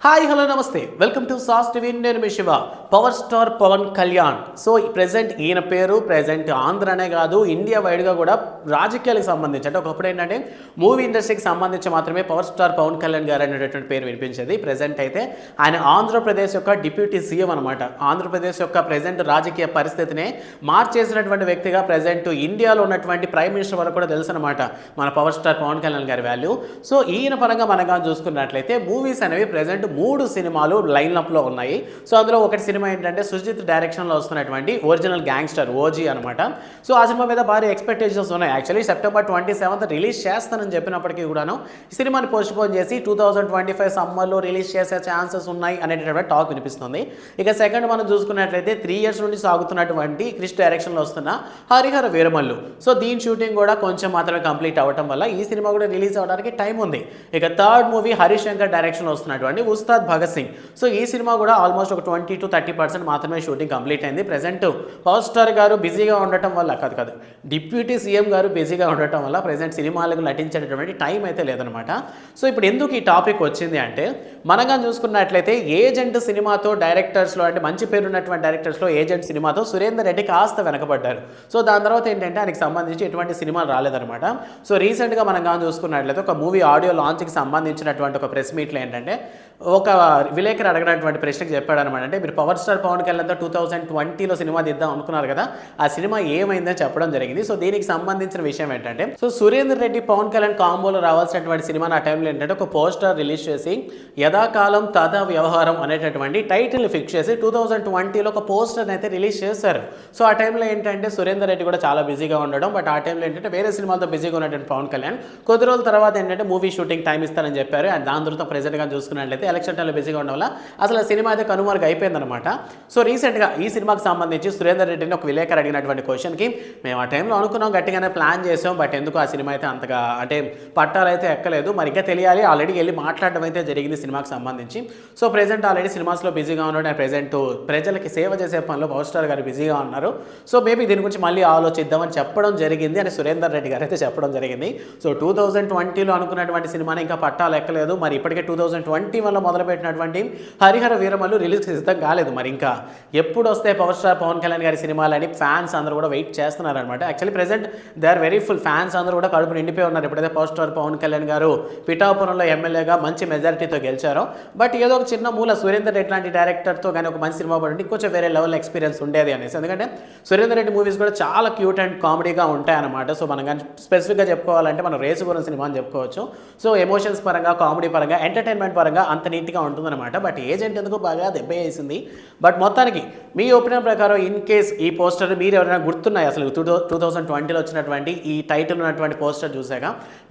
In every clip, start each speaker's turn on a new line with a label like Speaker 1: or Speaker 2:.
Speaker 1: Hi hello నమస్తే welcome to సాస్ TV. నేను మీ Shiva. Power star Pawan Kalyan. So present ఈయన పేరు ప్రెజెంట్ ఆంధ్రనే కాదు ఇండియా వైడ్గా కూడా రాజకీయాలకు సంబంధించి అంటే ఒకప్పుడు ఏంటంటే మూవీ ఇండస్ట్రీకి సంబంధించి మాత్రమే పవర్ స్టార్ పవన్ కళ్యాణ్ గారు అనేటటువంటి పేరు వినిపించేది. ప్రెజెంట్ అయితే ఆయన ఆంధ్రప్రదేశ్ యొక్క డిప్యూటీ సీఎం అనమాట. ఆంధ్రప్రదేశ్ యొక్క ప్రెజెంట్ రాజకీయ పరిస్థితిని మార్చేసినటువంటి వ్యక్తిగా ప్రెజెంట్ ఇండియాలో ఉన్నటువంటి ప్రైమ్ మినిస్టర్ వరకు కూడా తెలుసు అనమాట మన పవర్ స్టార్ పవన్ కళ్యాణ్ గారి వాల్యూ. సో ఈయన పరంగా మనగా చూసుకున్నట్లయితే మూవీస్ అనేవి ప్రెజెంట్ 3 సినిమాలు లైన్అప్లో ఉన్నాయి. సో అందులో ఒకటి సినిమా ఏంటంటే సుజిత్ డైరెక్షన్లో వస్తున్నటువంటి ఒరిజినల్ గ్యాంగ్స్టర్ ఓజీ అనమాట. సో ఆ సినిమా మీద భారీ ఎక్స్పెక్టేషన్స్ ఉన్నాయి. యాక్చువల్లీ సెప్టెంబర్ 27 రిలీజ్ చేస్తానని చెప్పినప్పటికీ కూడాను ఈ సినిమాని పోస్ట్పోన్ చేసి 2025 సమ్మర్లో రిలీజ్ చేసే ఛాన్సెస్ ఉన్నాయి అనేటటువంటి టాక్ వినిపిస్తుంది. ఇక సెకండ్ మనం చూసుకున్నట్లయితే 3 years నుండి సాగుతున్నటువంటి క్రిష్ డైరెక్షన్లో వస్తున్న హరిహర వీరమల్లు. సో దీని షూటింగ్ కూడా కొంచెం మాత్రమే కంప్లీట్ అవ్వడం వల్ల ఈ సినిమా కూడా రిలీజ్ అవ్వడానికి టైం ఉంది. ఇక థర్డ్ మూవీ హరీష్ శంకర్ డైరెక్షన్లో వస్తున్నటువంటి ఉస్తాద్ భగత్ సింగ్. సో ఈ సినిమా కూడా ఆల్మోస్ట్ ఒక 20 to 30% మాత్రమే షూటింగ్ కంప్లీట్ అయింది. ప్రెజెంట్ పవర్ స్టార్ గారు బిజీగా ఉండటం వల్ల కాదు డిప్యూటీ సీఎం గారు బిజీగా ఉండటం వల్ల ప్రెజెంట్ సినిమాలకు నటించేటటువంటి టైం అయితే లేదనమాట. సో ఇప్పుడు ఎందుకు ఈ టాపిక్ వచ్చింది అంటే మనగా చూసుకున్నట్లయితే ఏజెంట్ సినిమాతో డైరెక్టర్స్లో అంటే మంచి పేరున్నటువంటి డైరెక్టర్స్లో ఏజెంట్ సినిమాతో సురేందర్ రెడ్డి కాస్త వెనకబడ్డారు. సో దాని తర్వాత ఏంటంటే ఆయనకి సంబంధించి ఎటువంటి సినిమాలు రాలేదనమాట. సో రీసెంట్గా మనం కానీ చూసుకున్నట్లయితే ఒక మూవీ ఆడియో లాంచ్కి సంబంధించినటువంటి ఒక ప్రెస్ మీట్లో ఏంటంటే ఒక విలేకరు అడిగినటువంటి ప్రశ్నకు చెప్పాడనమాట. అంటే మీరు పవర్ స్టార్ పవన్ కళ్యాణ్తో 2020లో సినిమా తీద్దాం అనుకున్నారు కదా, ఆ సినిమా ఏమైందని చెప్పడం జరిగింది. సో దీనికి సంబంధించిన విషయం ఏంటంటే సో సురేందర్ రెడ్డి పవన్ కళ్యాణ్ కాంబోలో రావాల్సినటువంటి సినిమా ఆ టైంలో ఏంటంటే ఒక పోస్టర్ రిలీజ్ చేసి యథాకాలం తదా వ్యవహారం అనేటటువంటి టైటిల్ ఫిక్స్ చేసి 2020లో ఒక పోస్టర్ అయితే రిలీజ్ చేశారు. సో ఆ టైంలో ఏంటంటే సురేందర్ రెడ్డి కూడా చాలా బిజీగా ఉండడం, బట్ ఆ టైంలో ఏంటంటే వేరే సినిమాలతో బిజీగా ఉన్నటువంటి పవన్ కళ్యాణ్ కొద్ది రోజుల తర్వాత ఏంటంటే మూవీ షూటింగ్ టైం ఇస్తారని చెప్పారు. అండ్ దాని తర్వాత ప్రెజెంట్గా చూసుకున్నట్లయితే ఎలక్షన్ టైంలో బిజీగా ఉండడం వల్ల అసలు సినిమా అయితే కనుమరుగు అయిపోయిందనమాట. సో రీసెంట్గా ఈ సినిమాకి సంబంధించి సురేందర్ రెడ్డిని ఒక విలేకరు అడిగినటువంటి క్వశ్చన్కి మేము ఆ టైంలో అనుకున్నాం, గట్టిగానే ప్లాన్ చేసాం, బట్ ఎందుకు ఆ సినిమా అయితే అంతగా అంటే పట్టాలు అయితే ఎక్కలేదు, మరి ఇంకా తెలియాలి. ఆల్రెడీ వెళ్ళి మాట్లాడడం అయితే జరిగింది సినిమాకి సంబంధించి. సో ప్రెజెంట్ ఆల్రెడీ సినిమాస్లో బిజీగా ఉన్నాడు అండ్ ప్రెజెంట్ ప్రజలకి సేవ చేసే పనిలో పవర్ స్టార్ గారు బిజీగా ఉన్నారు. సో మేబీ దీని గురించి మళ్ళీ ఆలోచిద్దామని చెప్పడం జరిగింది అని సురేందర్ రెడ్డి గారు అయితే చెప్పడం జరిగింది. సో 2020లో అనుకున్నటువంటి సినిమాని ఇంకా పట్టాలు ఎక్కలేదు, మరి ఇప్పటికే 2021లో మొదలుపెట్టినటువంటి హరిహర వీరమల్లు రిలీజ్ సిద్ధం కాలేదు. మరి ఇంకా ఎప్పుడు వస్తే పవర్ స్టార్ పవన్ కళ్యాణ్ గారి సినిమాలని ఫ్యాన్స్ అందరూ కూడా వెయిట్ చేస్తున్నారనమాట. Actually present they are very full. Fans అందరూ కూడా కడుపు నిండిపోయి ఉన్నారు ఎప్పుడైతే పవర్ స్టార్ పవన్ కళ్యాణ్ గారు పిఠాపురంలో ఎమ్మెల్యేగా మంచి మెజారిటీతో గెలిచారో. బట్ ఏదో ఒక చిన్న మూల సురేందర్ రెడ్డి లాంటి డైరెక్టర్తో కానీ ఒక మంచి సినిమా పడి కొంచెం వేరే లెవెల్ ఎక్స్పీరియన్స్ ఉండేది అనేసి. ఎందుకంటే సురేందర్ రెడ్డి మూవీస్ కూడా చాలా క్యూట్ అండ్ కామెడీగా ఉంటాయన్నమాట. సో మనం కానీ స్పెసిఫిక్గా చెప్పుకోవాలంటే మనం రేసు గురించి సినిమా అని చెప్పుకోవచ్చు. సో ఎమోషన్స్ పరంగా, కామెడీ పరంగా, ఎంటర్టైన్మెంట్ పరంగా అంత నీట్గా ఉంటుందన్నమాట. బట్ ఏజెంట్ ఎందుకు బాగా దెబ్బ వేసింది. బట్ మొత్తానికి మీ ఒపీనియన్ ప్రకారం ఇన్ కేస్ ఈ పోస్టర్ మీరు ఎవరైనా గుర్తున్నాయి అసలు 2020లో వచ్చినటువంటి ఈ టైటిల్ ఉన్నటువంటి పోస్టర్ చూసాక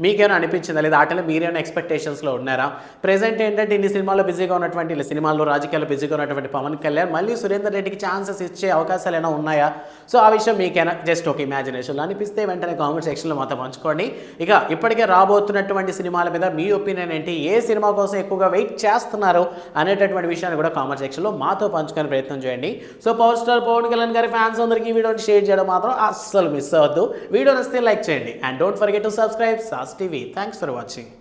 Speaker 1: మీకేమైనా అనిపించిందా, లేదా ఆటలో మీరేమైనా ఎక్స్పెక్టేషన్స్లో ఉన్నారా? ప్రెజెంట్ ఏంటంటే ఇన్ని సినిమాల్లో బిజీగా ఉన్నటువంటి సినిమాల్లో రాజకీయాల్లో బిజీగా ఉన్నటువంటి పవన్ కళ్యాణ్ మళ్ళీ సురేందర్ రెడ్డికి ఛాన్సెస్ ఇచ్చే అవకాశాలు ఏమైనా ఉన్నాయా? సో ఆ విషయం మీకైనా జస్ట్ ఒక ఇమాజినేషన్లో అనిపిస్తే వెంటనే కామెంట్ సెక్షన్లో మాత్రం పంచుకోండి. ఇక ఇప్పటికే రాబోతున్నటువంటి సినిమాల మీద మీ ఒపీనియన్ ఏంటి, ఏ సినిమా కోసం ఎక్కువగా వెయిట్ చేస్తున్నారు అనేటటువంటి విషయాన్ని కూడా కామెంట్ సెక్షన్లో మాతో పంచుకునే ప్రయత్నం చేయండి. So power star Pawan Kalyan గారి ఫ్యాన్స్ అందరికీ ఈ వీడియోని షేర్ చేయడం మాత్రం అస్సలు మిస్ అవ్వద్దు. వీడియో నచ్చితే లైక్ చేయండి and don't forget to subscribe sauce TV. Thanks for watching.